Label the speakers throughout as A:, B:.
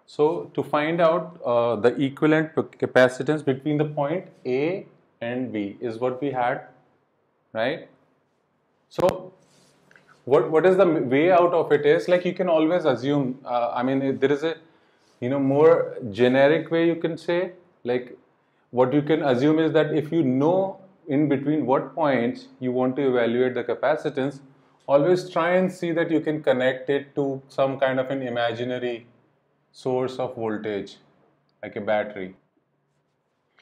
A: So to find out the equivalent capacitance between the point A and B is what we had, right? So what is the way out of it is, like, you can always assume, I mean, there is a, more generic way you can say, like, what you can assume is that if you know in between what points you want to evaluate the capacitance, always try and see that you can connect it to some kind of an imaginary source of voltage, like a battery.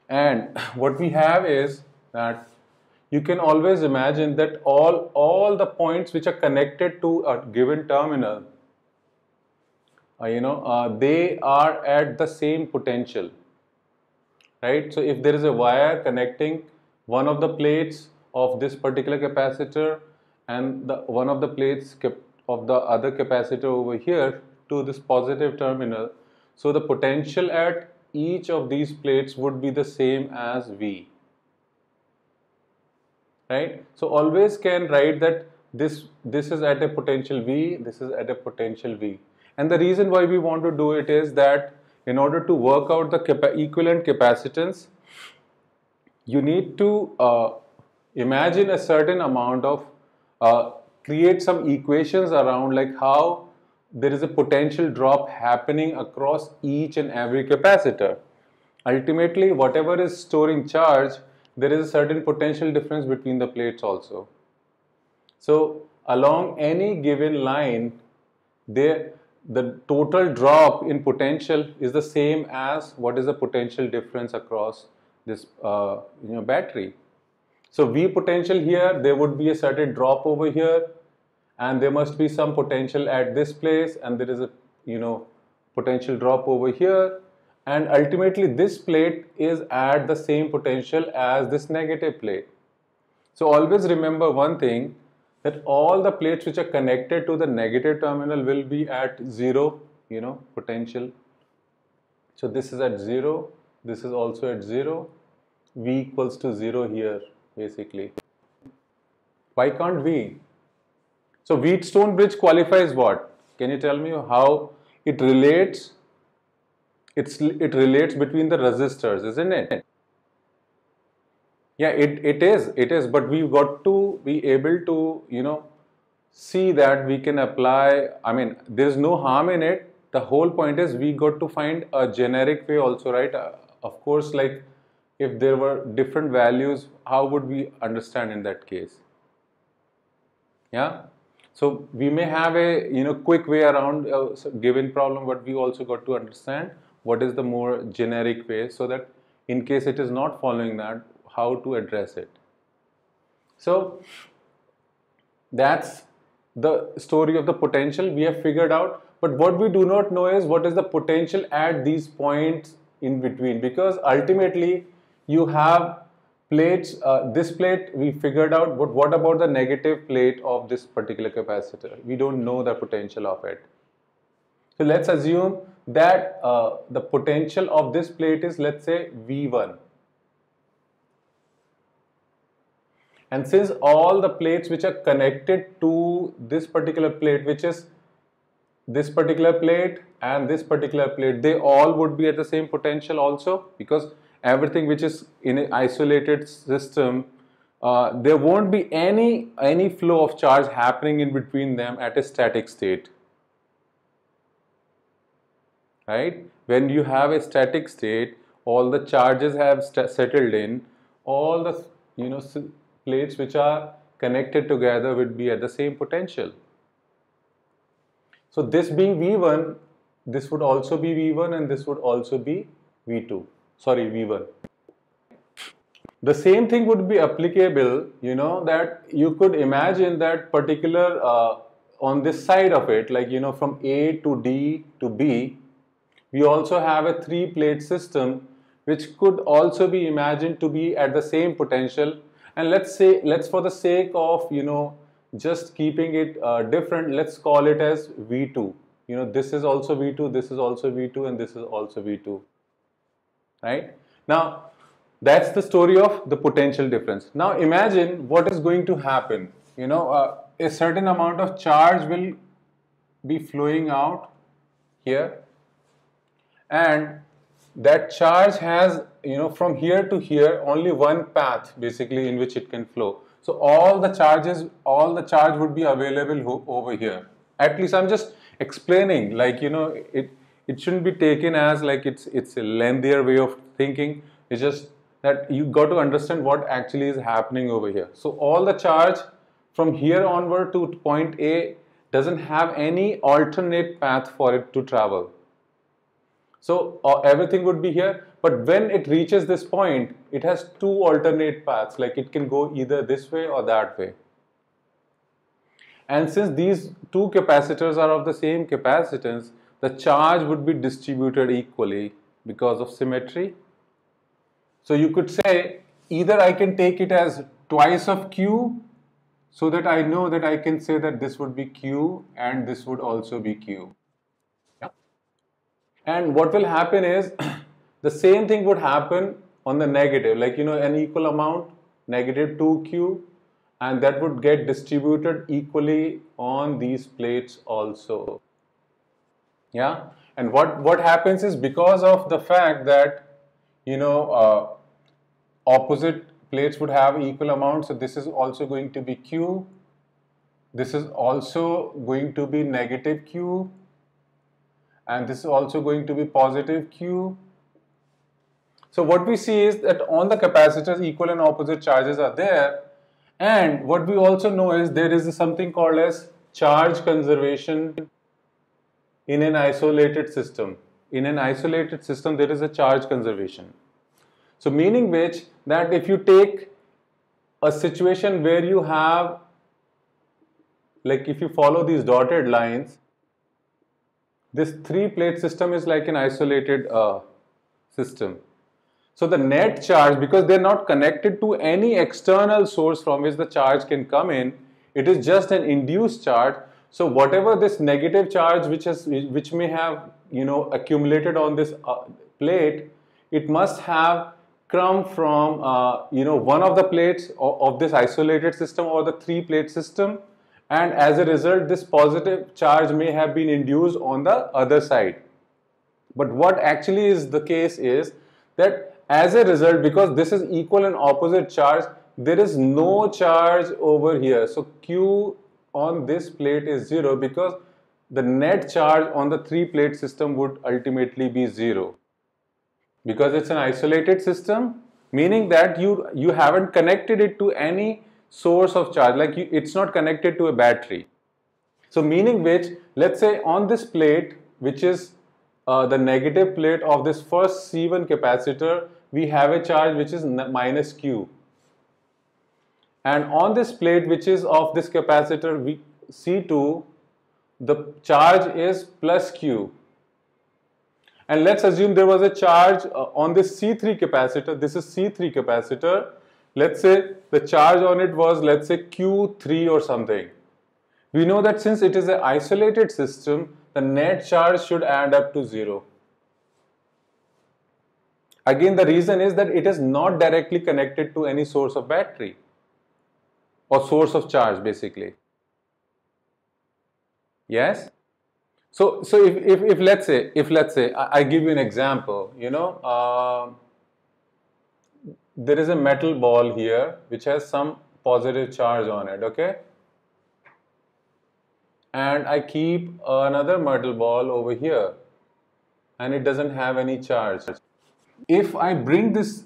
A: And what we have is that you can always imagine that all the points which are connected to a given terminal, they are at the same potential, right? So if there is a wire connecting one of the plates of this particular capacitor and one of the plates of the other capacitor over here to this positive terminal, so the potential at each of these plates would be the same as V, right? So always can write that this is at a potential V, this is at a potential V. And the reason why we want to do it is that in order to work out the equivalent capacitance, you need to imagine a certain amount of, create some equations around, like how there is a potential drop happening across each and every capacitor. Ultimately, whatever is storing charge, there is a certain potential difference between the plates also. So along any given line, the total drop in potential is the same as what is the potential difference across this battery. So V potential here, there would be a certain drop over here, and there must be some potential at this place, and there is a potential drop over here, and ultimately this plate is at the same potential as this negative plate. So always remember one thing, that all the plates which are connected to the negative terminal will be at zero, potential. So this is at zero, this is also at zero, V equals to zero here basically. Why can't V? So Wheatstone bridge qualifies what? Can you tell me how it relates? It relates between the resistors, isn't it? Yeah, it is, but we've got to be able to, see that we can apply, I mean, there's no harm in it. The whole point is we got to find a generic way also, right? Of course, like, if there were different values, how would we understand in that case? Yeah. So we may have a quick way around a given problem, but we also got to understand what is the more generic way, so that in case it is not following that, how to address it. So that's the story of the potential we have figured out, but what we do not know is what is the potential at these points in between, because ultimately you have plates, this plate we figured out, but what about the negative plate of this particular capacitor? We don't know the potential of it. So let's assume that the potential of this plate is, let's say, V1. And since all the plates which are connected to this particular plate, which is this particular plate and this particular plate, they all would be at the same potential also, because everything which is in an isolated system, there won't be any flow of charge happening in between them at a static state, right? When you have a static state, all the charges have settled in, all the plates which are connected together would be at the same potential. So this being V1, this would also be V1, and this would also be V2. Sorry, V1. The same thing would be applicable, that you could imagine that particular on this side of it, like, from A to D to B, we also have a 3-plate system which could also be imagined to be at the same potential. And let's for the sake of just keeping it different, let's call it as V2. This is also V2, this is also V2, and this is also V2, right? Now that's the story of the potential difference. Now imagine what is going to happen. A certain amount of charge will be flowing out here, and that charge has, from here to here only one path basically in which it can flow. So all the charge would be available over here. At least I'm just explaining, like, it shouldn't be taken as like it's a lengthier way of thinking. It's just that you got to understand what actually is happening over here. So all the charge from here onward to point A doesn't have any alternate path for it to travel. So everything would be here, but when it reaches this point, it has two alternate paths, like it can go either this way or that way. And since these two capacitors are of the same capacitance, the charge would be distributed equally because of symmetry. So you could say either I can take it as twice of Q, so that I know that I can say that this would be Q and this would also be Q. And what will happen is the same thing would happen on the negative, like, an equal amount, negative 2Q, and that would get distributed equally on these plates also. Yeah, and what happens is, because of the fact that, opposite plates would have equal amounts, so this is also going to be Q, this is also going to be negative Q, and this is also going to be positive Q. So what we see is that on the capacitors, equal and opposite charges are there, and what we also know is there is something called as charge conservation in an isolated system. In an isolated system, there is a charge conservation. So meaning which, that if you take a situation where you have, like, if you follow these dotted lines, this three-plate system is like an isolated system. So the net charge, because they're not connected to any external source from which the charge can come in, it is just an induced charge. So whatever this negative charge which may have, accumulated on this plate, it must have come from one of the plates of this isolated system or the three-plate system, and as a result this positive charge may have been induced on the other side. But what actually is the case is that as a result, because this is equal and opposite charge, there is no charge over here. So Q on this plate is 0, because the net charge on the three-plate system would ultimately be 0. Because it's an isolated system, meaning that you haven't connected it to any source of charge, like it's not connected to a battery. So meaning which, let's say on this plate, which is the negative plate of this first C1 capacitor, we have a charge which is minus Q. And on this plate, which is of this capacitor C2, the charge is plus Q. And let's assume there was a charge on this C3 capacitor. This is C3 capacitor. Let's say the charge on it was, let's say, Q3 or something. We know that since it is an isolated system, the net charge should add up to 0. Again, the reason is that it is not directly connected to any source of battery or source of charge, basically. Yes? So if let's say I give you an example, there is a metal ball here which has some positive charge on it, okay? And I keep another metal ball over here and it doesn't have any charge. If I bring this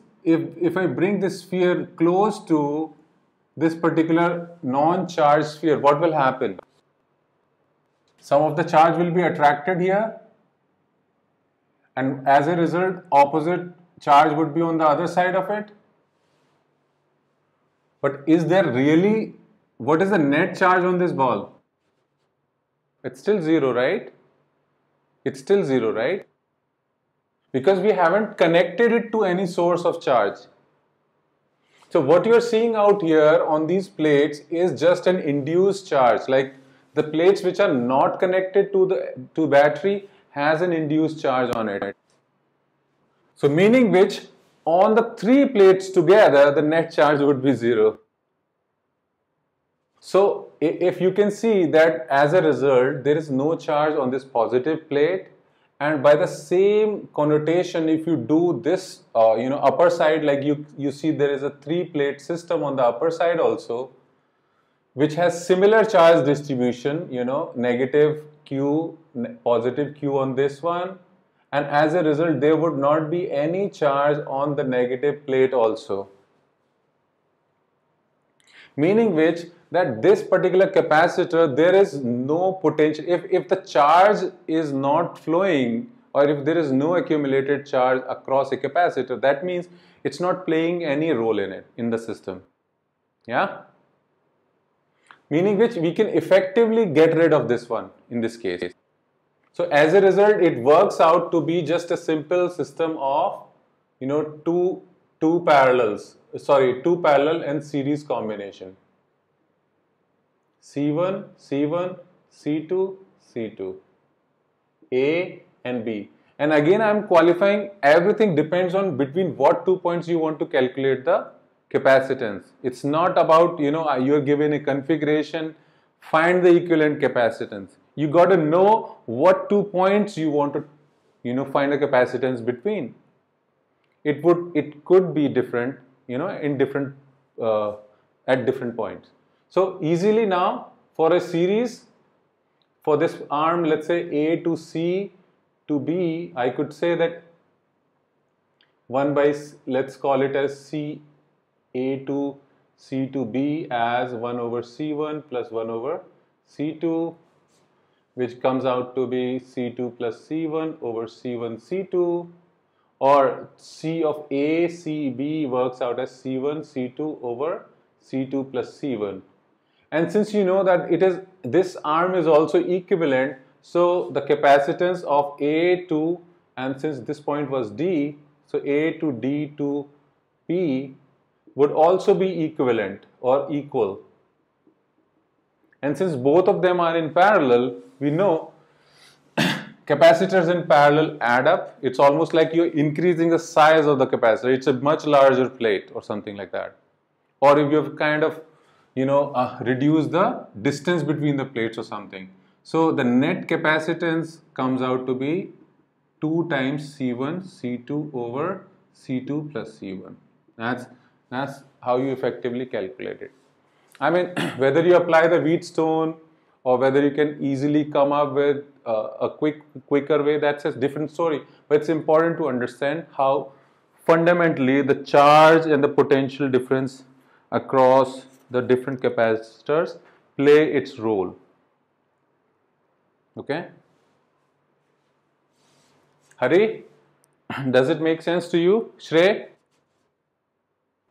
A: sphere close to this particular non-charged sphere, what will happen? Some of the charge will be attracted here, and as a result, opposite charge would be on the other side of it. But is there really, what is the net charge on this ball? It's still 0, right? It's still 0, right? Because we haven't connected it to any source of charge. So what you're seeing out here on these plates is just an induced charge, like the plates which are not connected to battery has an induced charge on it. So meaning which, on the three plates together, the net charge would be 0. So if you can see that as a result, there is no charge on this positive plate, And by the same connotation, if you do this, upper side, like you see there is a 3-plate system on the upper side also, which has similar charge distribution, negative Q, positive Q on this one, and as a result there would not be any charge on the negative plate also. Meaning which that this particular capacitor, there is no potential, if the charge is not flowing, or if there is no accumulated charge across a capacitor, that means it's not playing any role in the system. Yeah? Meaning which we can effectively get rid of this one in this case. So as a result, it works out to be just a simple system of, two parallel and series combination. C1, C1, C2, C2, A and B. And again, I am qualifying, everything depends on between what 2 points you want to calculate the capacitance. It's not about, you're given a configuration, find the equivalent capacitance. You got to know what 2 points you want to, find a capacitance between. It could be different, in different, at different points. So easily now, for a series, for this arm, let's say A to C to B, I could say that 1 by, let's call it as C A to C to B as 1 over C1 plus 1 over C2, which comes out to be C2 plus C1 over C1 C2, or C of A, C, B works out as C1 C2 over C2 plus C1. And since you know that this arm is also equivalent, so the capacitance of A to, and since this point was D, so A to D to P would also be equivalent or equal. And since both of them are in parallel, we know capacitors in parallel add up. It's almost like you're increasing the size of the capacitor. It's a much larger plate or something like that. Or if you've kind of, reduced the distance between the plates or something. So the net capacitance comes out to be 2 times C1 C2 over C2 plus C1. That's how you effectively calculate it. I mean, whether you apply the Wheatstone or whether you can easily come up with a quicker way, that's a different story. But it's important to understand how fundamentally the charge and the potential difference across the different capacitors play its role. Okay? Hari, does it make sense to you? Shrey?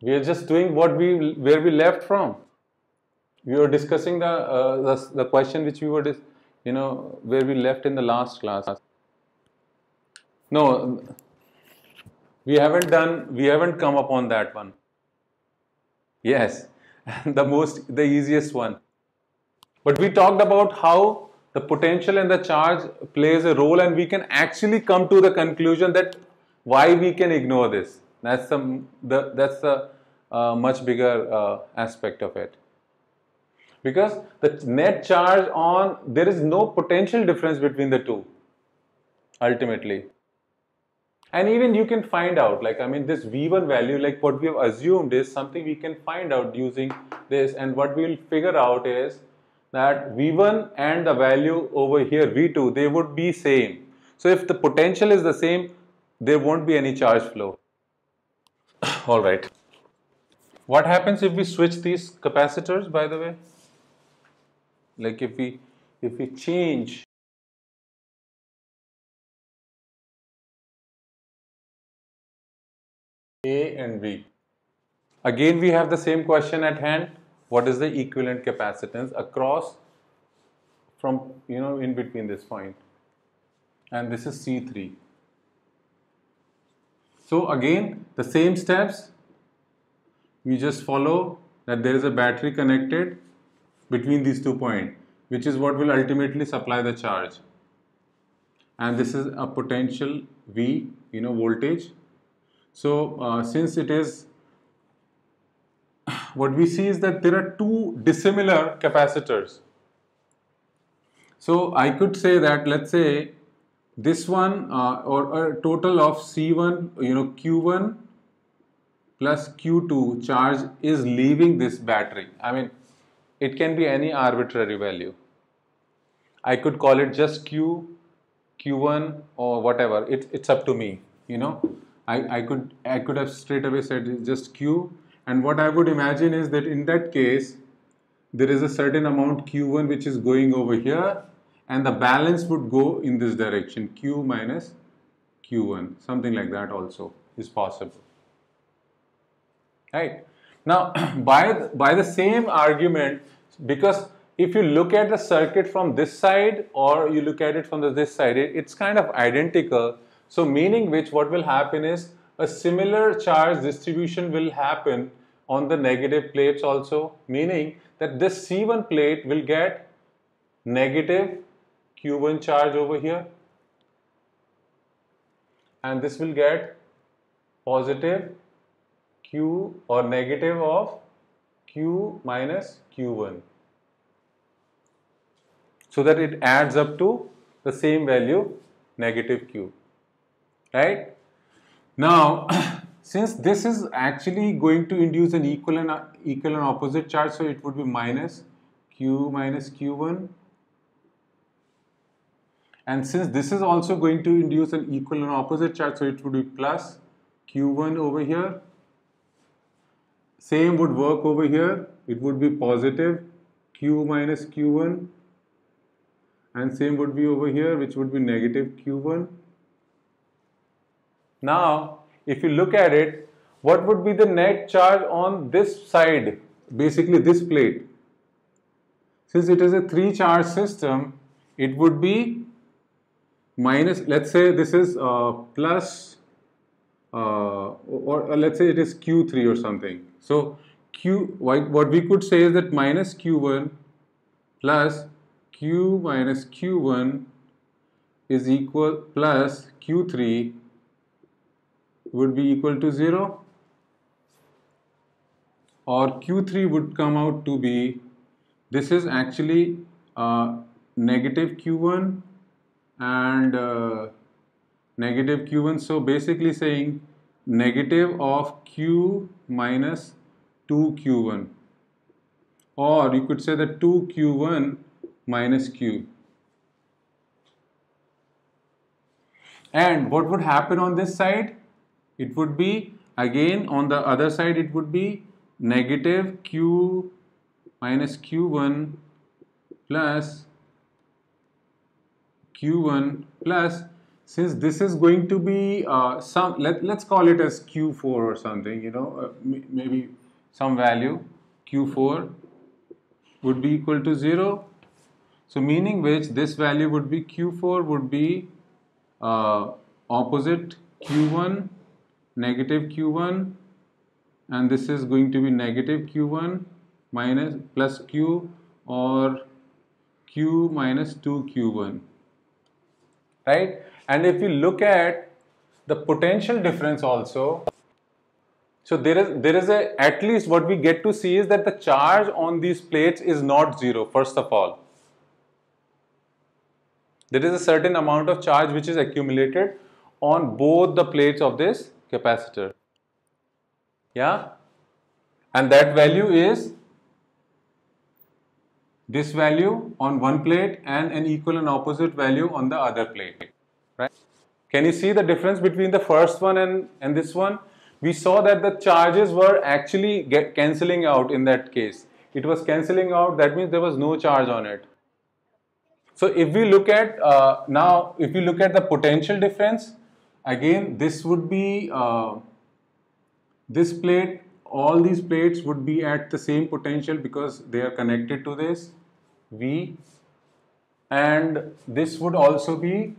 A: We are just doing where we left from. We were discussing the question which we were, where we left in the last class. No, we haven't come upon that one. Yes, the easiest one. But we talked about how the potential and the charge plays a role, and we can actually come to the conclusion that why we can ignore this. That's the much bigger aspect of it. Because the net charge there is no potential difference between the two, ultimately. And even you can find out, this V1 value, like what we have assumed is something we can find out using this, and what we will figure out is that V1 and the value over here, V2, they would be same. So if the potential is the same, there won't be any charge flow. All right. What happens if we switch these capacitors, by the way? Like if we change A and B. Again, we have the same question at hand. What is the equivalent capacitance across from, in between this point? And this is C3. So again, the same steps. We just follow that there is a battery connected between these 2 points, which is what will ultimately supply the charge. And this is a potential V, voltage. So since it is, what we see is that there are 2 dissimilar capacitors. So I could say that, let's say this one or a total of C1, Q1 plus Q2 charge is leaving this battery. I mean, it can be any arbitrary value. I could call it just Q1 or whatever. It's up to me. I could have straight away said it's just Q. And what I would imagine is that in that case, there is a certain amount Q1 which is going over here, and the balance would go in this direction, Q minus Q1. Something like that also is possible. Right? Now, by the same argument, because if you look at the circuit from this side or you look at it from this side, it's kind of identical. So meaning which, what will happen is a similar charge distribution will happen on the negative plates also, meaning that this C1 plate will get negative Q1 charge over here, and this will get positive Q or negative of Q minus Q1, so that it adds up to the same value, negative Q, right? Now, since this is actually going to induce an equal and opposite charge, so it would be minus Q minus Q1. And since this is also going to induce an equal and opposite charge, so it would be plus Q1 over here. Same would work over here. It would be positive Q minus Q1. And same would be over here, which would be negative Q1. Now, if you look at it, what would be the net charge on this side, basically this plate? Since it is a 3-charge system, it would be minus, let's say this is plus, or let's say it is Q3 or something. So what we could say is that minus Q1 plus Q minus Q1 is equal plus Q3 would be equal to 0, or Q3 would come out to be, this is actually negative Q1 and negative Q1, so basically saying negative of Q minus 2Q1, or you could say that 2Q1 minus Q. And what would happen on this side? It would be, again on the other side, it would be negative Q minus Q1 plus Q1 plus, since this is going to be let's call it as Q4 or something, maybe some value, Q4 would be equal to 0. So meaning which this value would be Q4 would be opposite Q1, negative Q1, and this is going to be negative Q1 minus plus Q, or Q minus 2Q1, right? And if you look at the potential difference also, so there is a, at least what we get to see is that the charge on these plates is not 0, first of all. There is a certain amount of charge which is accumulated on both the plates of this capacitor. Yeah? And that value is this value on one plate and an equal and opposite value on the other plate. Right? Can you see the difference between the first one and this one? We saw that the charges were actually cancelling out in that case. It was cancelling out, that means there was no charge on it. So if we look at now, if we look at the potential difference, again this would be this plate, all these plates would be at the same potential because they are connected to this V, and this would also be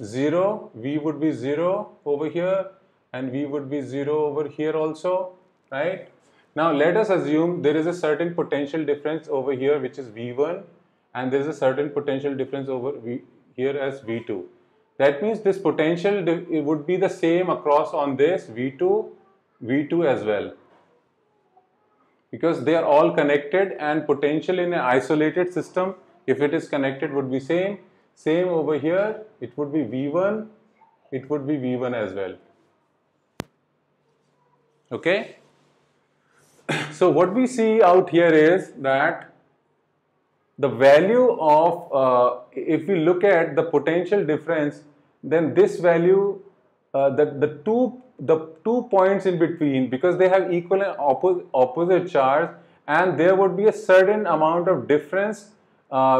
A: 0, V would be 0 over here and V would be 0 over here also, right? Now let us assume there is a certain potential difference over here which is V1, and there is a certain potential difference over here as V2. That means this potential it would be the same across on this V2 as well, because they are all connected, and potential in an isolated system, if it is connected, would be same. Same over here, it would be V1, it would be V1 as well. Okay? So what we see out here is that the value of, if we look at the potential difference, then this value, the two points in between, because they have equal and opposite charge, and there would be a certain amount of difference,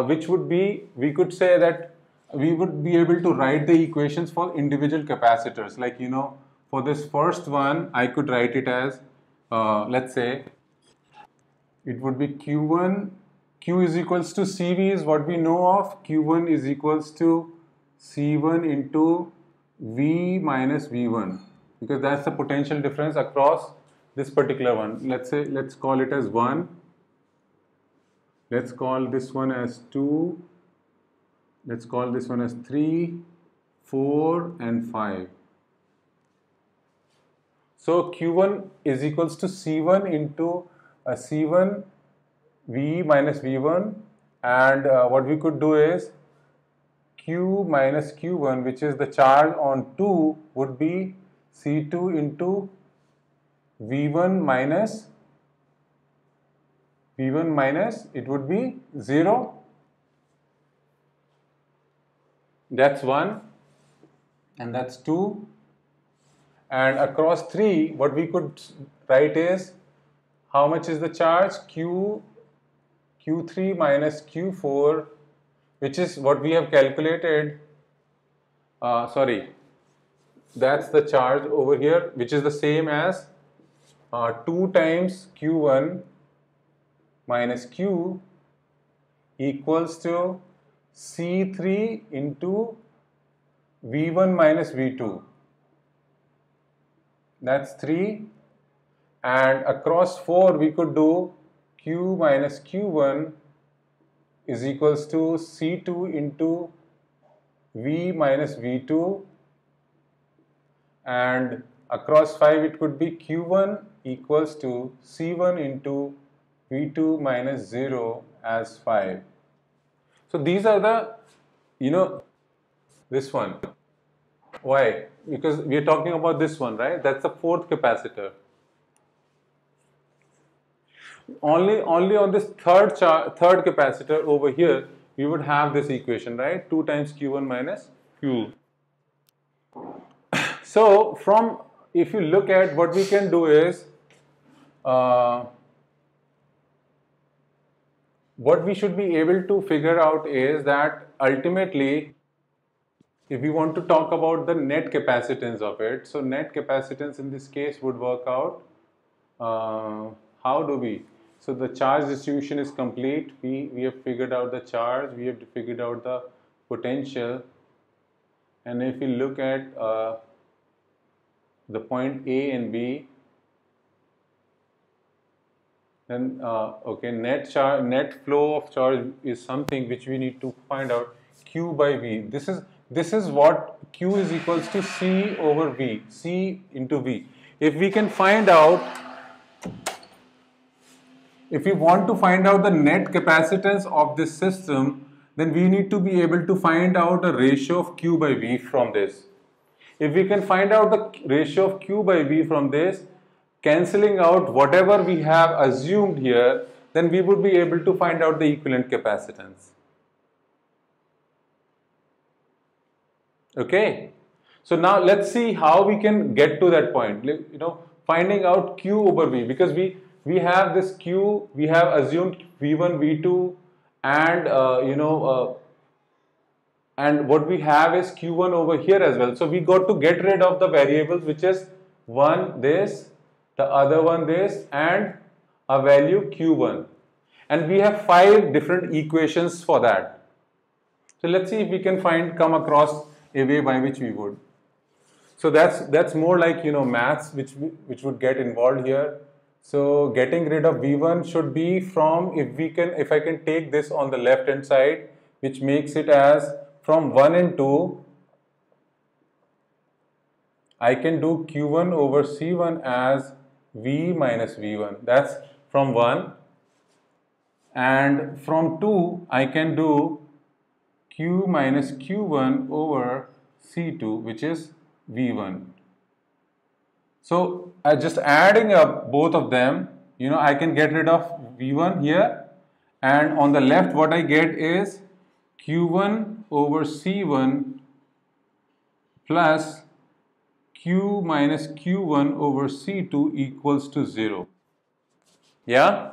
A: which would be, we could say that we would be able to write the equations for individual capacitors. Like, you know, for this first one, I could write it as, let's say, it would be Q1, Q is equals to CV is what we know of. Q1 is equals to C1 into V minus V1, because that's the potential difference across this particular one. Let's say, let's call it as 1. Let's call this one as 2. Let's call this one as 3, 4, and 5. So Q1 is equals to C1 into C1 V minus V1, and what we could do is Q minus Q1, which is the charge on 2, would be C2 into V1 minus it would be 0. That's 1, and that's 2. And across 3, what we could write is, how much is the charge? Q3 minus Q4, which is what we have calculated. That's the charge over here, which is the same as 2 times Q1 minus Q equals to C3 into V1 minus V2. That's 3. And across 4, we could do Q minus Q1 is equals to C2 into V minus V2. And across 5, it could be Q1 equals to C1 into V2 minus 0 as 5. So these are the, you know, this one. Why? Because we are talking about this one, right? That's the fourth capacitor. Only on this third capacitor over here, we would have this equation, right? 2 times Q1 minus Q. So if you look at, what we can do is, what we should be able to figure out is that ultimately, if we want to talk about the net capacitance of it, so net capacitance in this case would work out, how do we? So the charge distribution is complete. We have figured out the charge, we have figured out the potential, and if we look at the point A and B, then okay, net flow of charge is something which we need to find out, Q by V. This is what Q is equals to C over V, C into V. If we can find out, if we want to find out the net capacitance of this system, then we need to be able to find out a ratio of Q by V from this. If we can find out the ratio of Q by V from this, cancelling out whatever we have assumed here, then we would be able to find out the equivalent capacitance. Okay, so now let's see how we can get to that point, you know, finding out Q over V, because we have this Q, we have assumed V1, V2, and and what we have is Q1 over here as well. So we got to get rid of the variables, which is one this, the other one this, and a value Q1. And we have 5 different equations for that. So let's see if we can come across a way by which we would. So that's more like, you know, maths which would get involved here. So getting rid of V1 should be from, if I can take this on the left hand side, which makes it as from 1 and 2, I can do Q1 over C1 as V minus V1. That's from 1. And from 2, I can do Q minus Q1 over C2, which is V1. So just adding up both of them, I can get rid of V1 here, and on the left what I get is Q1 over C1 plus Q minus Q1 over C2 equals to 0. Yeah?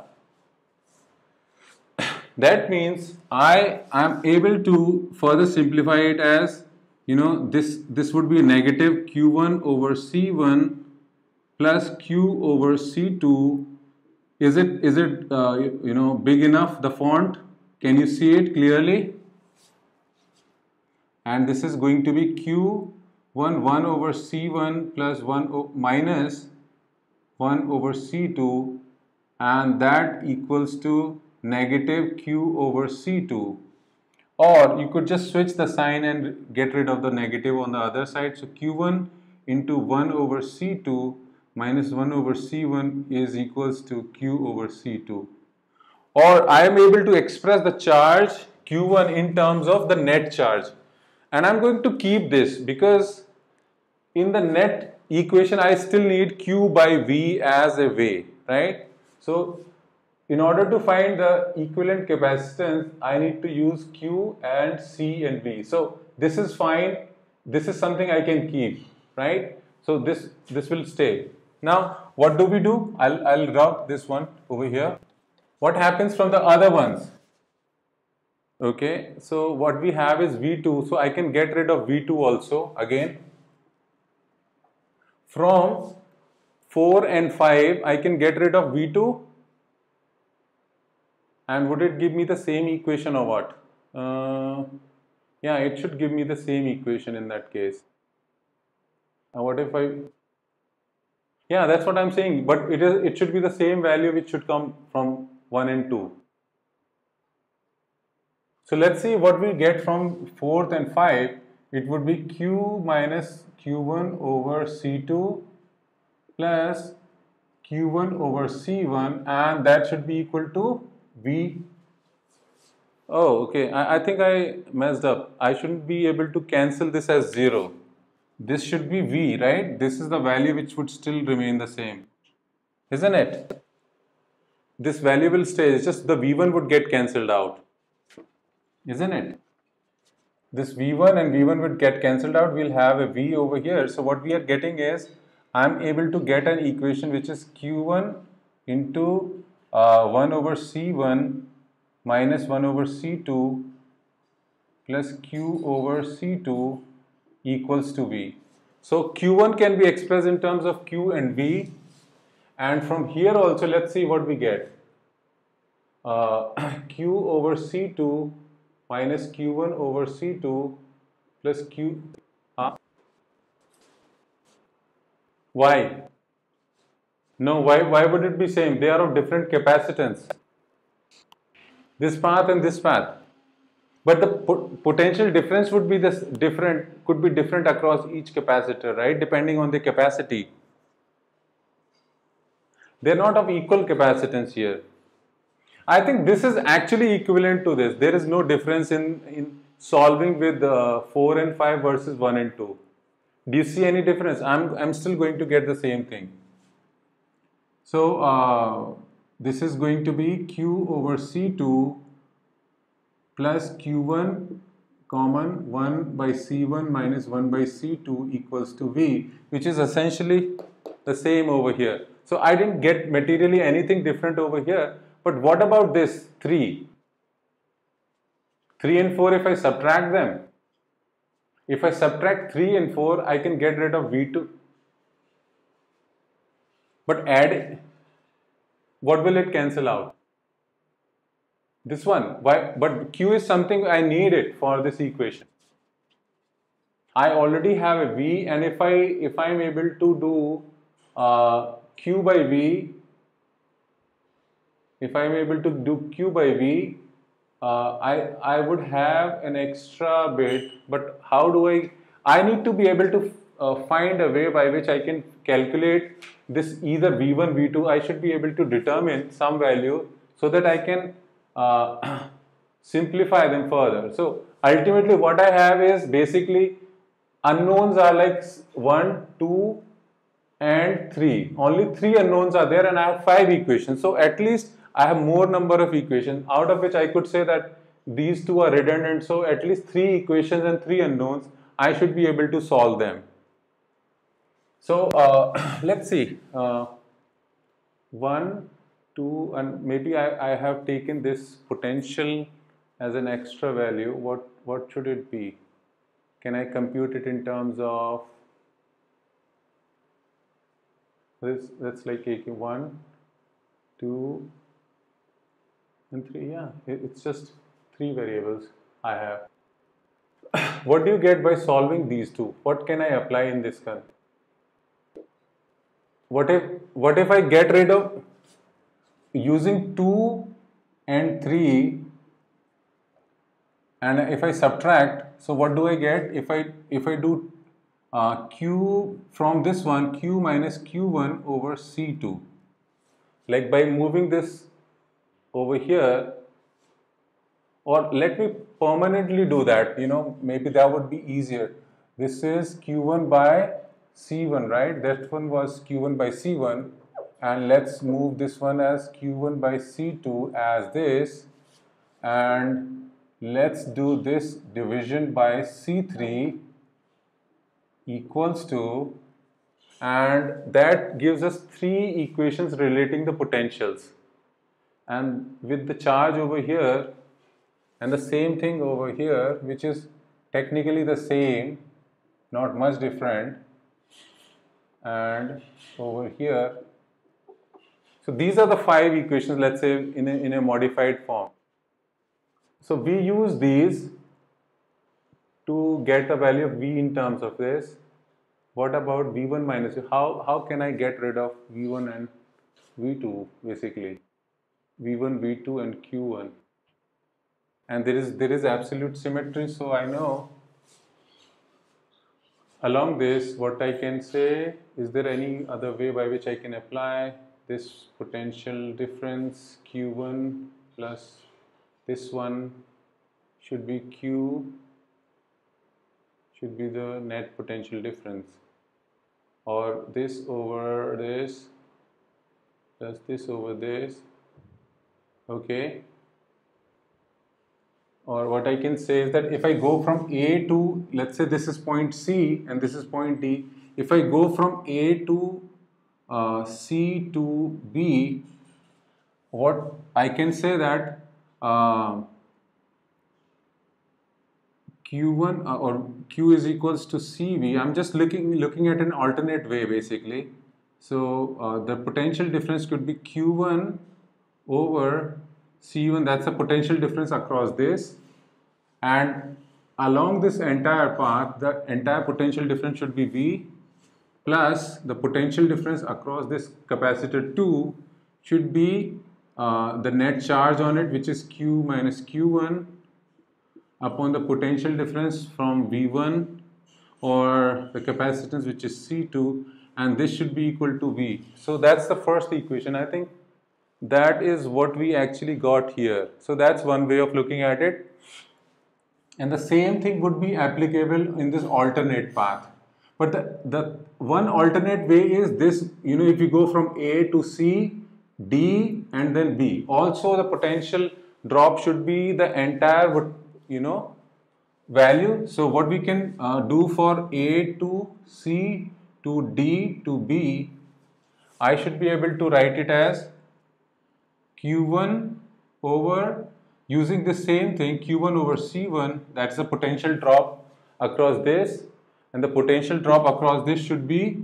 A: That means I am able to further simplify it as, this would be negative Q1 over C1 plus Q over C2. Is it big enough, the font? Can you see it clearly? And this is going to be Q1 1 over C1 plus 1 minus 1 over C2, and that equals to negative Q over C2. Or you could just switch the sign and get rid of the negative on the other side. So Q1 into 1 over C2 minus 1 over C1 is equals to Q over C2. Or I am able to express the charge Q1 in terms of the net charge. And I'm going to keep this because in the net equation I still need Q by V as a way, right? So in order to find the equivalent capacitance, I need to use Q and C and V. So this is fine. This is something I can keep, right? So this will stay. Now what do? I'll rub this one over here. What happens from the other ones? Okay, so what we have is V2. So I can get rid of V2 also again. From 4 and 5, I can get rid of V2. And would it give me the same equation or what? Yeah, it should give me the same equation in that case. What if yeah, that's what I'm saying, but it should be the same value which should come from 1 and 2. So let's see what we get from 4th and 5. It would be Q minus Q1 over C2 plus Q1 over C1, and that should be equal to V. Oh, okay. I think I messed up. I shouldn't be able to cancel this as 0. This should be V, right? This is the value which would still remain the same, isn't it? This value will stay. It's just the V1 would get cancelled out, isn't it? This V1 and V1 would get cancelled out. We'll have a V over here. So what we are getting is, I'm able to get an equation which is Q1 into 1 over C1 minus 1 over C2 plus Q over C2 equals to V. So Q1 can be expressed in terms of Q and V, and from here also let's see what we get. Q over C2 minus Q1 over C2 plus Q. Why? No, why would it be same? They are of different capacitance. This path and this path. But the potential difference would be could be different across each capacitor, right? Depending on the capacity. They're not of equal capacitance here. I think this is actually equivalent to this. There is no difference in solving with 4 and 5 versus 1 and 2. Do you see any difference? I'm still going to get the same thing. So this is going to be Q over C2 plus Q1 common 1 by C1 minus 1 by C2 equals to V, which is essentially the same over here. So I didn't get materially anything different over here. But what about this 3? 3 and 4, if I subtract them, if I subtract 3 and 4, I can get rid of V2. But add, what will it cancel out? This one. Why? But Q is something I need it for this equation. I already have a V, and if I'm able to do Q by V, if I'm able to do Q by V, I would have an extra bit, but how do I need to be able to find a way by which I can calculate this either V1, V2. I should be able to determine some value so that I can simplify them further. So ultimately what I have is basically unknowns are like 1, 2 and 3. Only 3 unknowns are there and I have 5 equations. So at least I have more number of equations, out of which I could say that these two are redundant. So at least 3 equations and 3 unknowns, I should be able to solve them. So let's see. 1, 2, and maybe I have taken this potential as an extra value. What should it be? Can I compute it in terms of this? That's like taking 1, 2, and 3. Yeah, it's just 3 variables I have. What do you get by solving these two? What can I apply in this one? What if I get rid of using 2 and 3, and if I subtract, so what do I get? If I do q from this one, q minus q1 over c2, like by moving this over here, or let me permanently do that, maybe that would be easier. This is q1 by c1, right? That one was q1 by c1, and let's move this one as q1 by c2 as this, and let's do this division by c3 equals to, and that gives us 3 equations relating the potentials, and with the charge over here and the same thing over here, which is technically the same, not much different, and over here. So these are the 5 equations, let's say in a modified form. So we use these to get the value of V in terms of this. What about V1 minus V? How can I get rid of V1 and V2 basically? V1, V2 and Q1. And there is absolute symmetry, so I know along this what I can say, is there any other way by which I can apply this potential difference? Q1 plus this one should be Q, should be the net potential difference, or this over this plus this over this, okay? Or what I can say is that if I go from A to, let's say this is point C and this is point D, if I go from A to C to B, what I can say that Q1 or Q is equals to CV. I'm just looking at an alternate way basically. So the potential difference could be Q1 over C1. That's the potential difference across this, and along this entire path, the entire potential difference should be V plus the potential difference across this capacitor 2 should be the net charge on it, which is Q minus Q1 upon the potential difference from V1 or the capacitance, which is C2, and this should be equal to V. So that's the first equation. I think that is what we actually got here. So that's one way of looking at it. And the same thing would be applicable in this alternate path. But the one alternate way is this, if you go from A to C, D and then B. Also the potential drop should be the entire, value. So what we can do for A to C to D to B, I should be able to write it as Q1 over, using the same thing, Q1 over C1, that's the potential drop across this, and the potential drop across this should be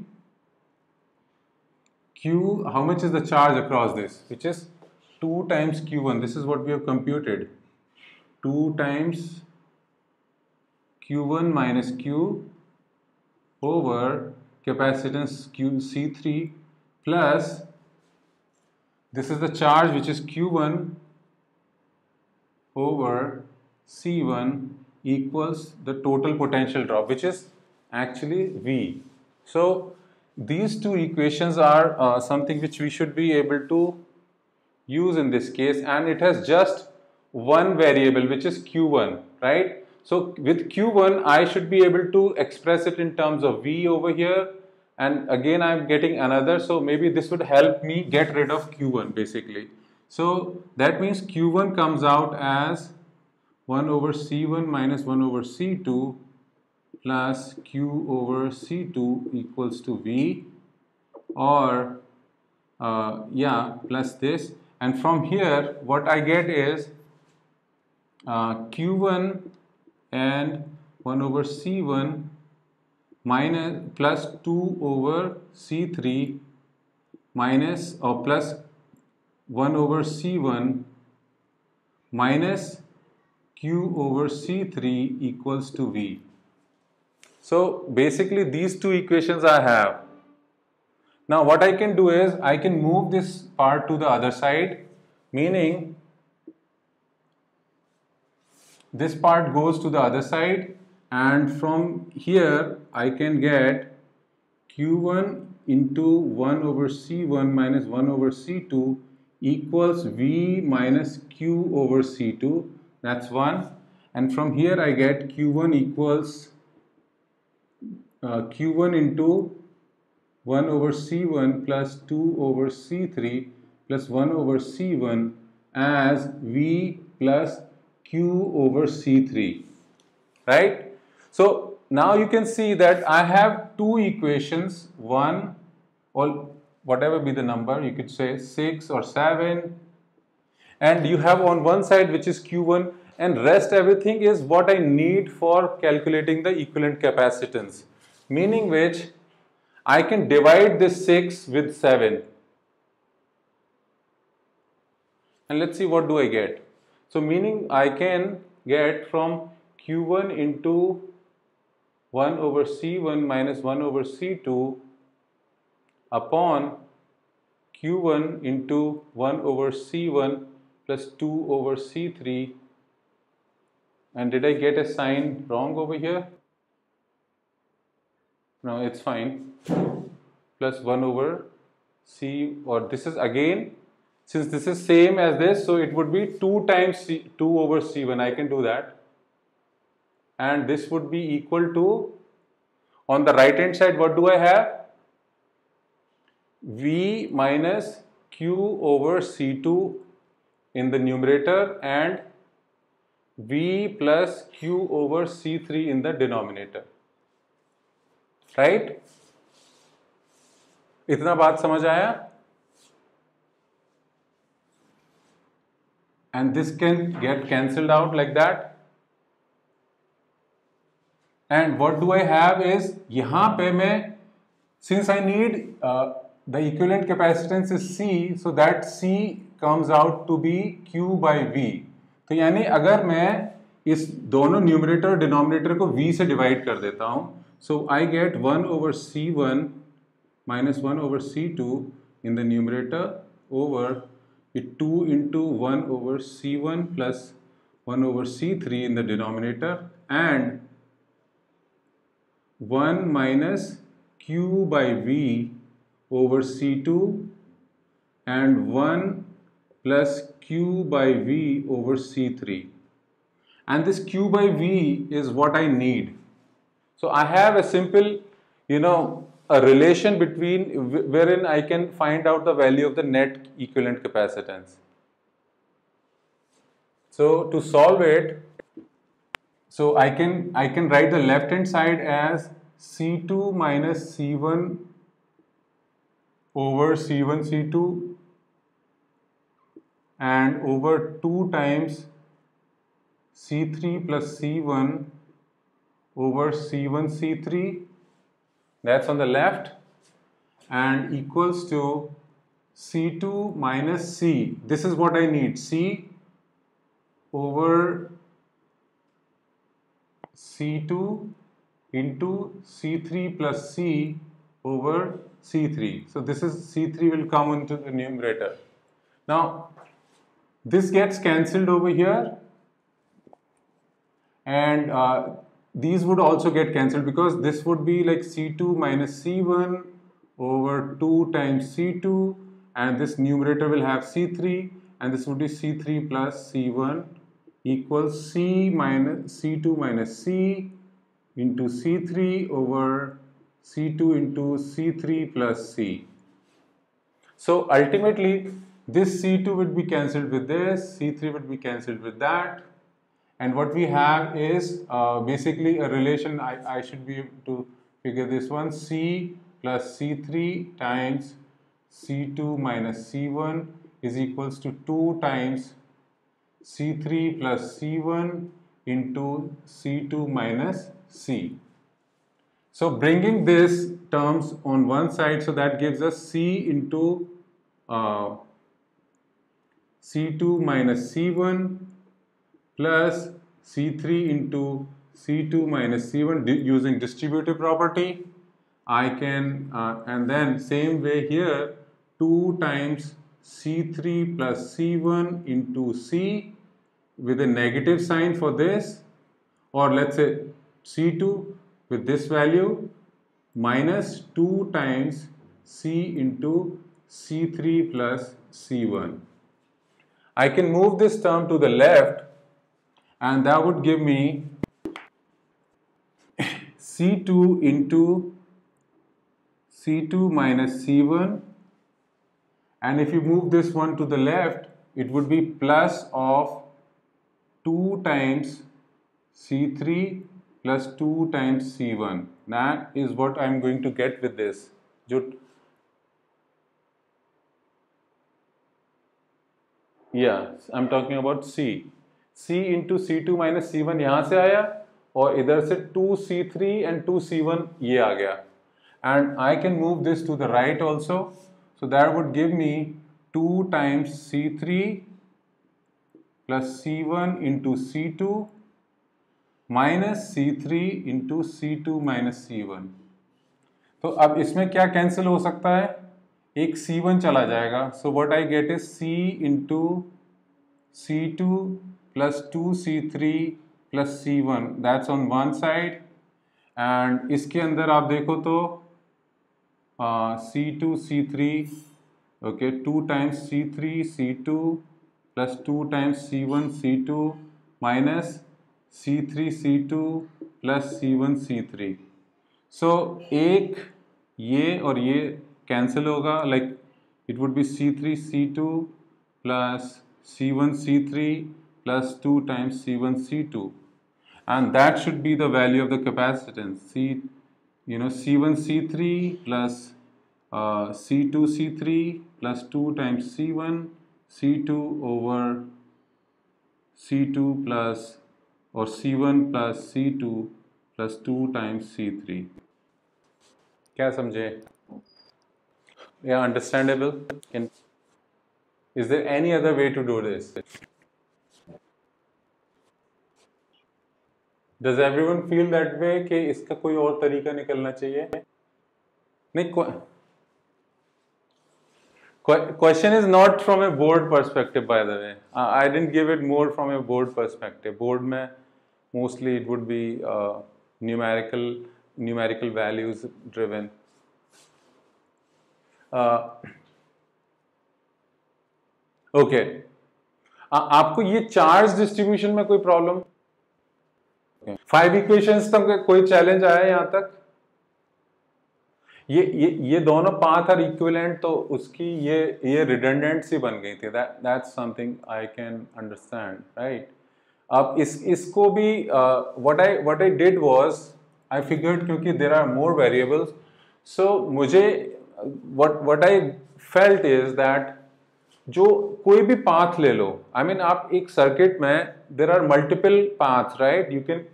A: Q, how much is the charge across this, which is 2 times Q1, this is what we have computed, 2 times Q1 minus Q over capacitance QC3 plus, this is the charge which is Q1 over C1 equals the total potential drop, which is actually V. So these two equations are something which we should be able to use in this case, and it has just one variable, which is Q1, right? So with Q1, I should be able to express it in terms of V over here. And again, I'm getting another. So maybe this would help me get rid of Q1 basically. So that means Q1 comes out as 1 over C1 minus 1 over C2 plus Q over C2 equals to V, or plus this. And from here, what I get is Q1 and 1 over C1 minus plus 2 over C3 minus or plus 1 over C1 minus Q over C3 equals to V. So basically these two equations I have. Now what I can do is I can move this part to the other side, meaning this part goes to the other side, and from here I can get Q1 into 1 over C1 minus 1 over C2 equals V minus Q over C2. That's one. And from here I get Q1 equals Q1 into 1 over C1 plus 2 over C3 plus 1 over C1 as V plus Q over C3, right? So now you can see that I have two equations, one or whatever be the number, you could say 6 or 7, and you have on one side which is Q1, and rest everything is what I need for calculating the equivalent capacitance, meaning which I can divide this 6 with 7, and let's see what do I get. So meaning I can get from Q1 into 1 over C1 minus 1 over C2 upon Q1 into 1 over C1 plus 2 over C3. And did I get a sign wrong over here? No, it's fine. Plus 1 over C, or this is again, since this is same as this, so it would be 2 times 2 over C1. I can do that. And this would be equal to, on the right hand side, what do I have? V minus Q over C2 in the numerator and V plus Q over C3 in the denominator. Right? इतना बात समझ आया? And this can get cancelled out like that. And what do I have is, यहाँ पे मैं, since I need the equivalent capacitance is C, so that C comes out to be Q by V. तो यानी अगर मैं इस दोनों numerator और डिनोमिनेटर को V से डिवाइड कर देता हूँ, so I get 1 over C1 minus 1 over C2 in the numerator over 2 into 1 over C1 plus 1 over C3 in the denominator, and 1 minus Q by V over C2 and 1 plus Q by V over C3. And this Q by V is what I need. So I have a simple, a relation between wherein I can find out the value of the net equivalent capacitance. So to solve it, so I can write the left hand side as C2 minus C1 over C1 C2 and over 2 times C3 plus C1 over C1 C3, that's on the left, and equals to C2 minus C, this is what I need, C over C2 into C3 plus C over C3. So this is C3 will come into the numerator. Now this gets cancelled over here, and these would also get cancelled because this would be like C2 minus C1 over 2 times C2, and this numerator will have C3, and this would be C3 plus C1 equals C2 minus C into C3 over C2 into C3 plus C. So ultimately this C2 would be cancelled with this, C3 would be cancelled with that, and what we have is basically a relation. I should be able to figure this one, C plus C3 times C2 minus C1 is equals to 2 times C3 plus C1 into C2 minus C. So bringing this terms on one side, so that gives us C into C2 minus C1 plus C3 into C2 minus C1 using distributive property. I can, and then same way here, 2 times C3 plus C1 into C with a negative sign for this, or let's say C2 with this value minus 2 times C into C3 plus C1. I can move this term to the left, and that would give me C2 into C2 minus C1, and if you move this one to the left, it would be plus of 2 times C3 plus 2 times C1. That is what I'm going to get with this. Yeah, I'm talking about C. C into C2 minus C1 यहाँ से आया, और इधर से 2C3 and 2C1 ये आ गया. And I can move this to the right also. So that would give me 2 times C3 plus C1 into C2 minus C3 into C2 minus C1. तो अब इसमें क्या कैंसिल हो सकता है? एक C1 चला जाएगा. So what I get is C into C2 plus 2C3 plus C1. That's on one side. And इसके अंदर आप देखो तो C2 C3, okay, 2 times C3 C2 plus 2 times C1 C2 minus C3 C2 plus C1 C3. So एक ये और ये cancel होगा, like it would be C3 C2 plus C1 C3 plus 2 times C1 C2, and that should be the value of the capacitance. C1 C3 plus C2 C3 plus 2 times C1 C2 over C2 plus or C1 plus C2 plus 2 times C3. क्या समझे? Yeah, understandable. Is there any other way to do this? Does everyone feel that way कि इसका कोई और तरीका निकलना चाहिए? नहीं, question is not from a board perspective, by the way. I didn't give it more from a board perspective. Board में mostly it would be numerical values driven. Okay, आपको ये चार्ज डिस्ट्रीब्यूशन में कोई प्रॉब्लम? 5 इक्वेशंस तक कोई challenge आया यहाँ तक? ये दोनों पाथ आर इक्विवेलेंट, तो उसकी ये रिडंडेंट सी बन गई थी. That's something I can understand, right? अब इसको भी what I did was I figured, क्योंकि देयर आर मोर वेरिएबल्स, सो मुझे what I felt is that जो कोई भी पाथ ले लो, आई मीन आप एक सर्किट में there are multiple paths, right? You can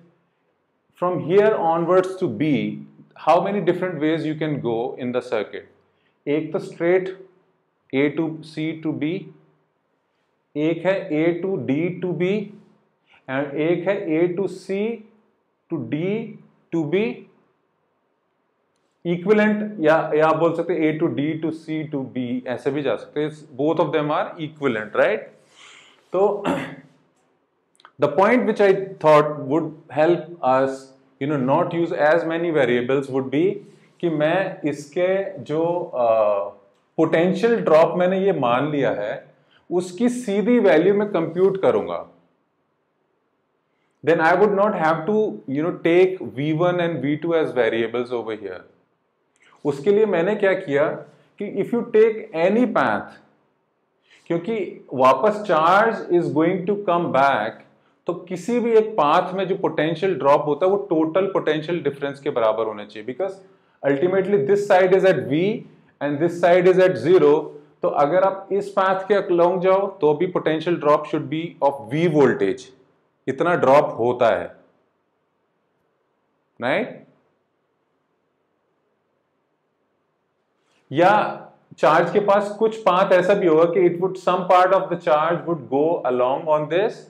A: from here onwards to B, how many different ways you can go in the circuit. एक तो straight A to C to B, एक है A to D to B, and एक है A to C to D to B. Equivalent या आप बोल सकते हैं A to D to C to B, ऐसे भी जा सकते हैं. Both of them are equivalent, right? तो the point which I thought would help us not use as many variables would be कि मैं इसके जो पोटेंशियल ड्रॉप मैंने ये मान लिया है उसकी सीधी वैल्यू में कंप्यूट करूंगा. then I would not have to take V1 and V2 as variables over here. उसके लिए मैंने क्या किया कि if you take any path, क्योंकि वापस charge is going to come back, तो किसी भी एक पाथ में जो पोटेंशियल ड्रॉप होता है वो टोटल पोटेंशियल डिफरेंस के बराबर होना चाहिए, because ultimately this side is at V and this side is at 0. तो अगर आप इस पाथ के अलोंग जाओ तो भी potential drop should be of V voltage, इतना ड्रॉप होता है, राइट? या चार्ज के पास कुछ पाथ ऐसा भी होगा कि it would some part of the charge would go along on this,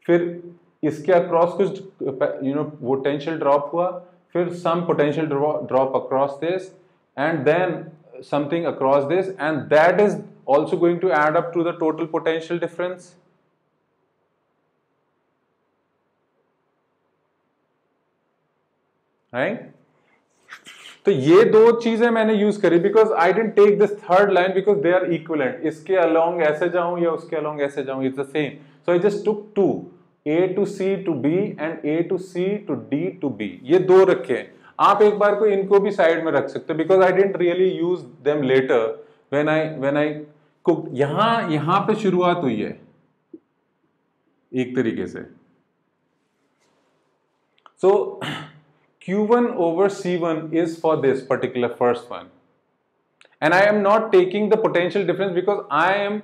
A: फिर इसके अक्रॉस कुछ पोटेंशियल ड्रॉप हुआ, फिर some potential drop across this and then something across this, and that is also going to add up to the total potential difference. Right? तो ये दो चीजें मैंने यूज करी because I didn't take this third line because they are equivalent. इसके along ऐसे जाऊं या उसके अलोंग ऐसे जाऊं, it's the same. So I just took to, A to C to B and A to C to D to B. ये दो रखे. आप एक बार को इनको भी साइड में रख सकते हो because I didn't really use them later when I cook. यहां पे शुरुआत हुई है एक तरीके से. सो Q1 over C1 is for this particular first one, and I am not taking the potential difference because I am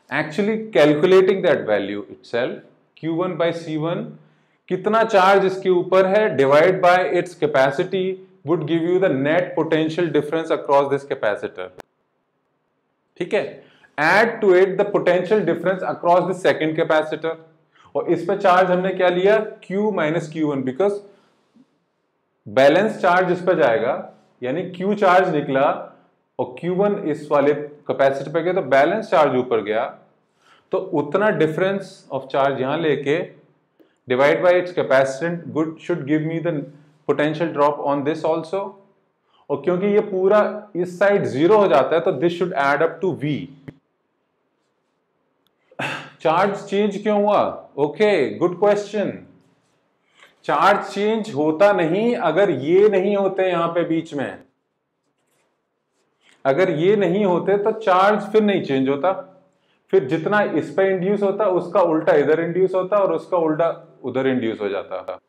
A: actually calculating that value itself. Q1 by C1, कितना charge इसके ऊपर है divide by its capacity would give you the net potential difference across this capacitor. ठीक है? Add to it the potential difference across this second capacitor, और इस पे charge हमने क्या लिया, Q minus Q1, because balance charge इस पे जाएगा, यानी Q चार्ज निकला और Q1 इस वाले कैपेसिटर पे गया तो बैलेंस चार्ज ऊपर गया, तो उतना डिफरेंस ऑफ चार्ज यहां लेके divide by it's capacitance good should give me the potential drop on this also. और क्योंकि ये पूरा इस साइड 0 हो जाता है तो this should add up to V. Charge change क्यों हुआ? Okay, good question. Charge change होता नहीं अगर ये नहीं होते यहां पे बीच में. अगर ये नहीं होते तो चार्ज फिर नहीं चेंज होता, फिर जितना इस पे इंड्यूस होता उसका उल्टा इधर इंड्यूस होता और उसका उल्टा उधर इंड्यूस हो जाता.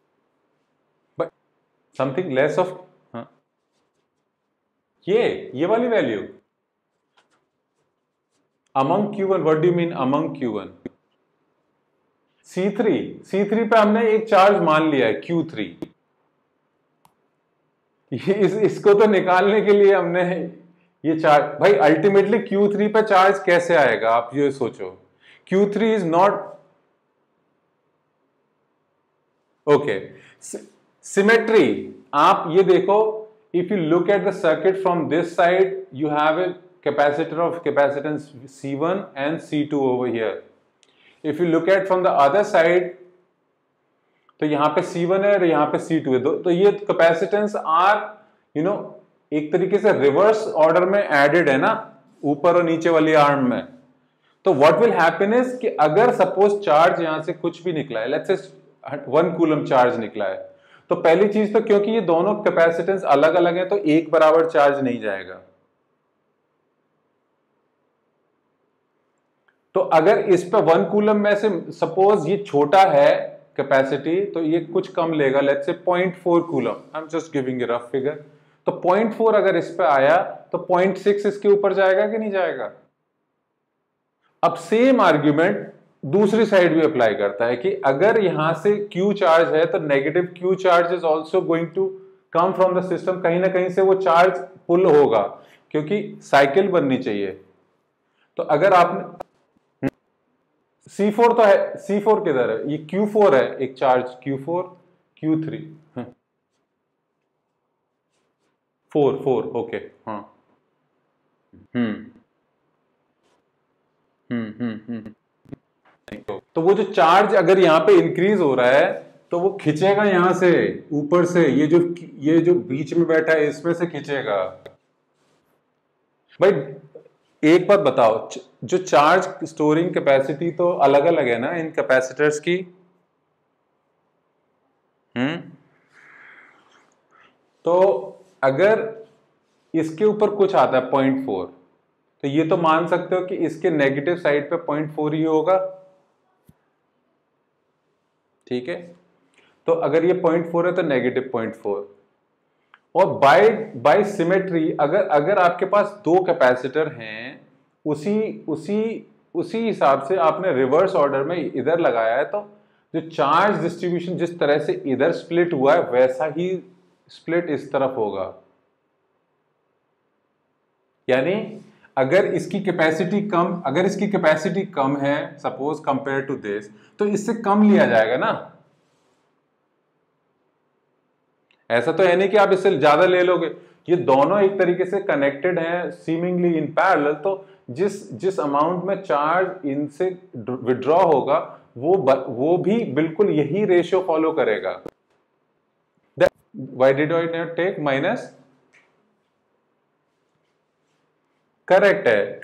A: बट समथिंग लेस ऑफ ये वाली value among Q1. What do you mean among Q1? C3 पे हमने एक चार्ज मान लिया है Q3. इसको तो निकालने के लिए हमने ये चार्ज, भाई अल्टीमेटली Q3 पे चार्ज कैसे आएगा आप ये सोचो. Q3 is not okay. Symmetry आप ये देखो, if you look at the circuit from this side you have a capacitor of capacitance C1 and C2 over here. If you look at from the other side तो यहां पे C1 है और यहां पे C2 है, तो ये कैपेसिटेंस आर एक तरीके से रिवर्स ऑर्डर में एडेड है ना, ऊपर और नीचे वाली आर्म में. तो व्हाट विल हैपन इज कि अगर सपोज चार्ज यहां से कुछ भी निकला है, लेट्स से 1 कूलम चार्ज निकला है, तो पहली चीज तो क्योंकि ये दोनों कैपेसिटेंस अलग अलग है तो एक बराबर चार्ज नहीं जाएगा. तो अगर इस पे 1 कूलम में से सपोज ये छोटा है कैपेसिटी तो ये कुछ कम लेगा, let's say 0.4 coulomb. I am just giving a rough figure. तो 0.4 अगर इस पे आया तो 0.6 इसके ऊपर जाएगा कि नहीं जाएगा. अब सेम आर्ग्यूमेंट दूसरी साइड भी अप्लाई करता है कि अगर यहां से Q चार्ज है तो negative Q charge is also going to come from the system. कहीं ना कहीं से वो चार्ज पुल होगा क्योंकि साइकिल बननी चाहिए. तो अगर आपने C4 तो है, C4 किधर है, ये Q4 है, एक चार्ज Q4 Q3 4 ओके. हाँ तो वो जो चार्ज अगर यहाँ पे इंक्रीज हो रहा है तो वो खींचेगा यहां से ऊपर से, ये जो बीच में बैठा है इसमें से खींचेगा. भाई एक बात बताओ, जो चार्ज स्टोरिंग कैपेसिटी तो अलग अलग है ना इन कैपेसिटर्स की. तो अगर इसके ऊपर कुछ आता है 0.4, तो ये तो मान सकते हो कि इसके नेगेटिव साइड पे 0.4 ही होगा, ठीक है। तो अगर ये 0.4 है तो नेगेटिव 0.4। और बाय सिमेट्री अगर आपके पास दो कैपेसिटर हैं, उसी उसी उसी हिसाब से आपने रिवर्स ऑर्डर में इधर लगाया है, तो जो चार्ज डिस्ट्रीब्यूशन जिस तरह से इधर स्प्लिट हुआ है वैसा ही स्प्लिट इस तरफ होगा। यानी अगर इसकी कैपेसिटी कम है सपोज कंपेयर टू दिस, तो इससे कम लिया जाएगा ना। ऐसा तो है नहीं कि आप इससे ज्यादा ले लोगे, ये दोनों एक तरीके से कनेक्टेड हैं सीमिंगली इन पैरेलल। तो जिस अमाउंट में चार्ज इनसे विड्रॉ होगा वो भी बिल्कुल यही रेशियो फॉलो करेगा। Why did I not take minus? Correct है।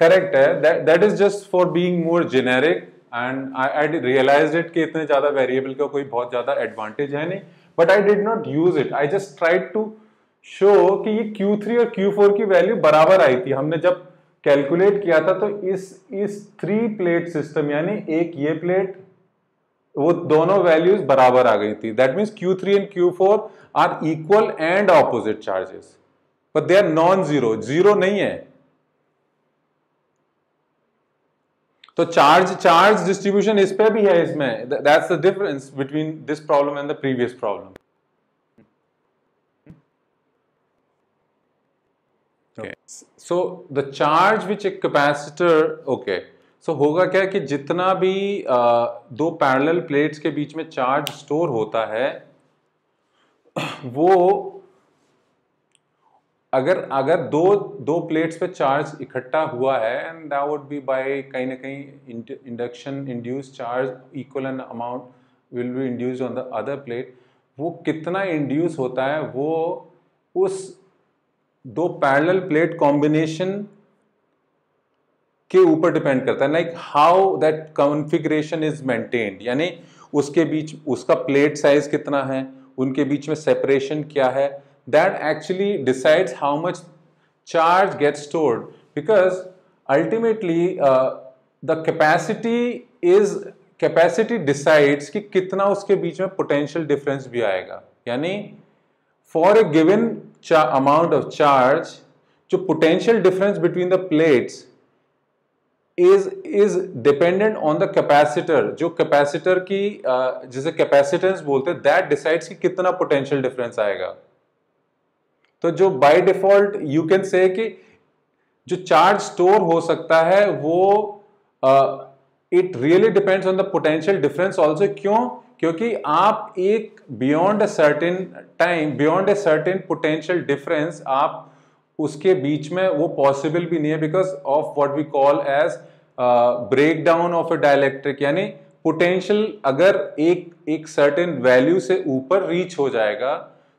A: That is just for being more generic, and I realized it कि इतने ज्यादा वेरिएबल का कोई बहुत ज्यादा एडवांटेज है नहीं, but I did not use it. I just tried to show कि ये Q3 और Q4 की वैल्यू बराबर आई थी। हमने जब कैलकुलेट किया था तो इस 3 प्लेट सिस्टम, यानी एक ये प्लेट, वो दोनों वैल्यूज बराबर आ गई थी। That means Q3 and Q4 are equal and opposite charges, but they are non zero, zero नहीं है। तो चार्ज डिस्ट्रीब्यूशन इस पे भी है इसमें। That's the difference between this problem and the previous problem. Okay. So the charge which a capacitor, okay, so होगा क्या कि जितना भी दो पैरेलल प्लेट्स के बीच में चार्ज स्टोर होता है, वो अगर दो प्लेट्स पे चार्ज इकट्ठा हुआ है, and that would be by कहीं ना कहीं induction induced charge equal an amount will be induced on the other plate. वो कितना इंड्यूस होता है वो उस दो पैरेलल प्लेट कॉम्बिनेशन के ऊपर डिपेंड करता है, like how that configuration is maintained. यानी उसके बीच उसका प्लेट साइज कितना है, उनके बीच में सेपरेशन क्या है, that actually decides how much charge gets stored, because ultimately the capacity decides कि कितना उसके बीच में पोटेंशियल डिफरेंस भी आएगा। यानी for a given amount of charge, जो potential difference between the plates is dependent on the capacitor। जो capacitor की जिसे capacitance बोलते हैं, that decides कि कितना potential difference आएगा। तो जो by default you can say कि जो charge store हो सकता है वो it really depends on the potential difference also। क्यों? क्योंकि आप एक beyond a certain time, beyond a certain potential difference, आप उसके बीच में वो पॉसिबल भी नहीं है, because of what we call as break down of a dielectric. यानी पोटेंशियल अगर एक सर्टेन वैल्यू से ऊपर रीच हो जाएगा,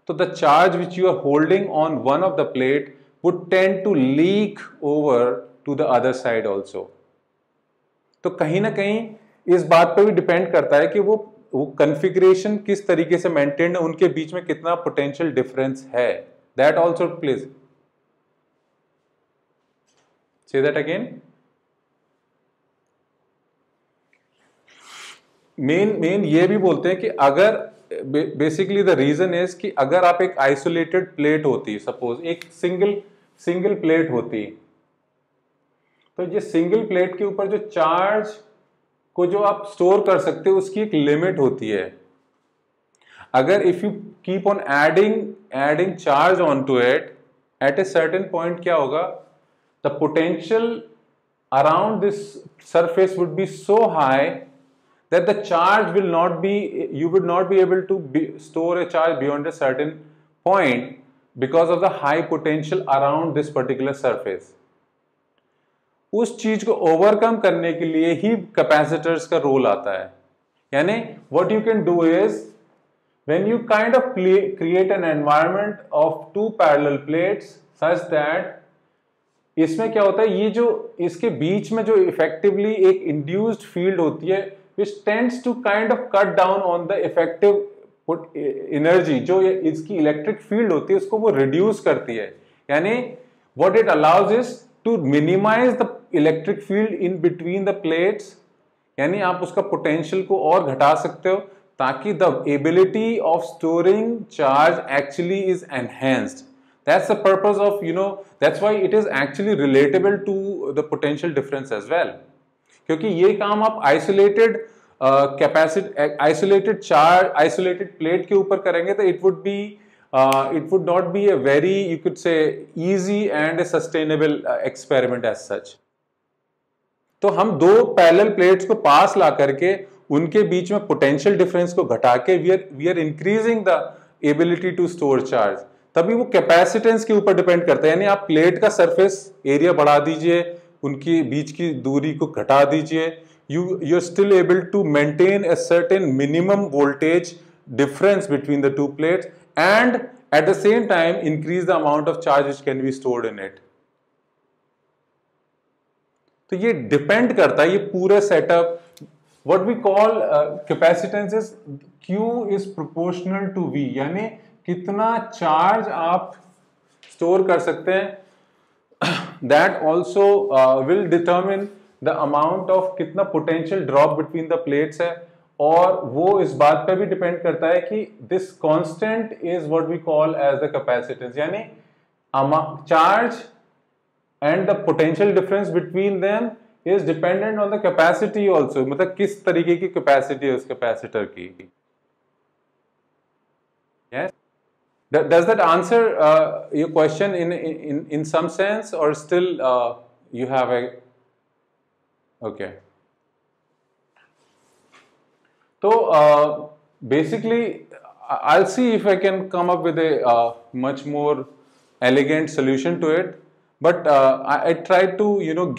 A: तो the charge which you are holding on one of the plate would tend to leak over to the other side also. तो कहीं ना कहीं इस बात पे भी डिपेंड करता है कि वो कॉन्फ़िगरेशन किस तरीके से मेंटेन है, उनके बीच में कितना पोटेंशियल डिफरेंस है। That also please say that again. Main ये भी बोलते हैं कि अगर बेसिकली द रीजन इज कि अगर आप एक आइसोलेटेड प्लेट होती, सपोज एक सिंगल प्लेट होती, तो ये सिंगल प्लेट के ऊपर जो चार्ज को जो आप स्टोर कर सकते हो उसकी एक लिमिट होती है। अगर if you keep on adding charge on to it, at a certain point क्या होगा, the potential around this surface would be so high that the charge will not be, you would not be able to store a charge beyond a certain point because of the high potential around this particular surface। उस चीज को overcome करने के लिए ही capacitors का role आता है। यानी what you can do is when you kind of create an environment of two parallel plates such that इसमें क्या होता है, ये जो इसके बीच में जो इफेक्टिवली एक इंड्यूस्ड फील्ड होती है which tends to kind of cut down on the effective energy जो इसकी इलेक्ट्रिक फील्ड होती है उसको वो रिड्यूस करती है, यानी what it allows is to minimise the electric field in between the plates, यानी आप उसका पोटेंशियल को और घटा सकते हो ताकि the ability of storing charge actually is enhanced. That's the purpose of, that's why it is actually relatable to the potential difference as well. क्योंकि ये काम आप isolated isolated charge, isolated plate के ऊपर करेंगे तो it would not be a very, you could say, easy and a sustainable experiment as such. तो हम दो पैरेलल प्लेट्स को पास ला करके उनके बीच में पोटेंशियल डिफरेंस को घटा के we are increasing the ability to store charge. तभी वो कैपेसिटेंस के ऊपर डिपेंड करता है, यानी आप प्लेट का सरफेस एरिया बढ़ा दीजिए, उनकी बीच की दूरी को घटा दीजिए, you are still able to maintain a certain minimum voltage difference between the two plates and at the same time increase the amount of charge which can be stored in it. तो ये depend करता है, ये पूरा setup what we call capacitance is Q is proportional to V, यानी कितना charge आप store कर सकते हैं. That also will determine the amount of कितना potential drop between the plates है, और वो इस बात पे भी डिपेंड करता है कि this constant is what we call as the capacitance, यानी charge and the potential difference between them is dependent on the capacity also, मतलब किस तरीके की कैपेसिटी है उस कैपेसिटर की. Yes. Does that answer your question in some sense, or still you have a okay? So basically, I'll see if I can come up with a much more elegant solution to it. But I try to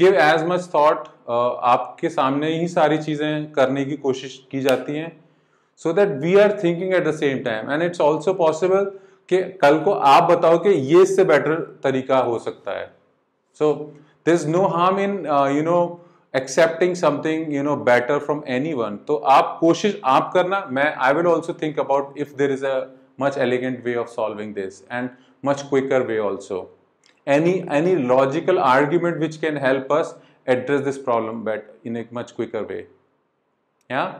A: give as much thought. आपके सामने ही सारी चीजें करने की कोशिश की जाती हैं, so that we are thinking at the same time, and it's also possible कि कल को आप बताओ कि ये इससे बेटर तरीका हो सकता है. So there's no harm in accepting something better from anyone. तो आप कोशिश आप करना, मैं I will also think about if there is a much elegant way of solving this and much quicker way also. Any logical argument which can help us address this problem but in a much quicker way. Yeah.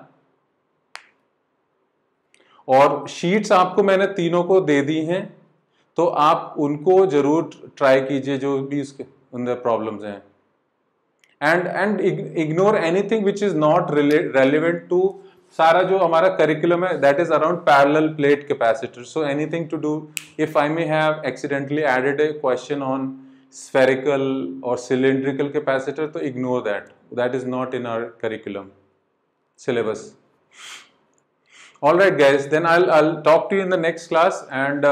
A: और sheets आपको मैंने तीनों को दे दी हैं, तो आप उनको जरूर ट्राई कीजिए जो भी उसके अंदर प्रॉब्लम्स हैं, and ignore anything which is not relevant to सारा जो हमारा करिकुलम है, that is around parallel plate capacitor. So anything to do, if I may have accidentally added a question on spherical or cylindrical capacitor, तो ignore that is not in our curriculum syllabus. All right guys, then I'll talk to you in the next class, and